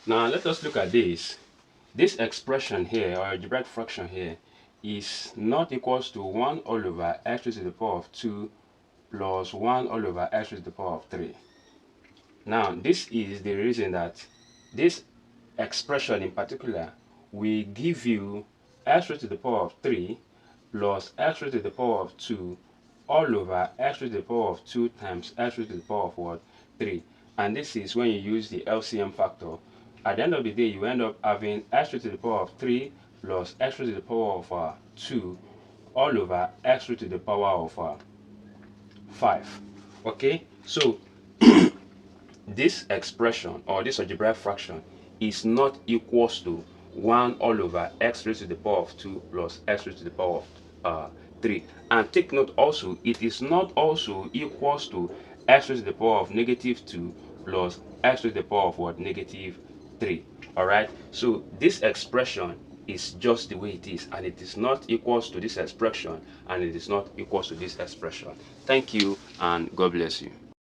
Now let us look at this. This expression here, or algebraic fraction here, is not equals to 1 all over x raised to the power of 2 plus 1 all over x raised to the power of 3. Now this is the reason that this expression in particular will give you x raised to the power of 3 plus x raised to the power of 2 all over x raised to the power of 2 times x raised to the power of what? 3. And this is when you use the LCM factor. At the end of the day, you end up having x raised to the power of 3 plus x raised to the power of 2 all over x raised to the power of 5. Okay, so this expression, or this algebraic fraction, is not equals to 1 all over x raised to the power of 2 plus x raised to the power of 3. And take note also, it is not also equals to x raised to the power of -2 plus x raised to the power of what? -3. Alright, so this expression is just the way it is, and it is not equals to this expression, and it is not equals to this expression. Thank you, and God bless you.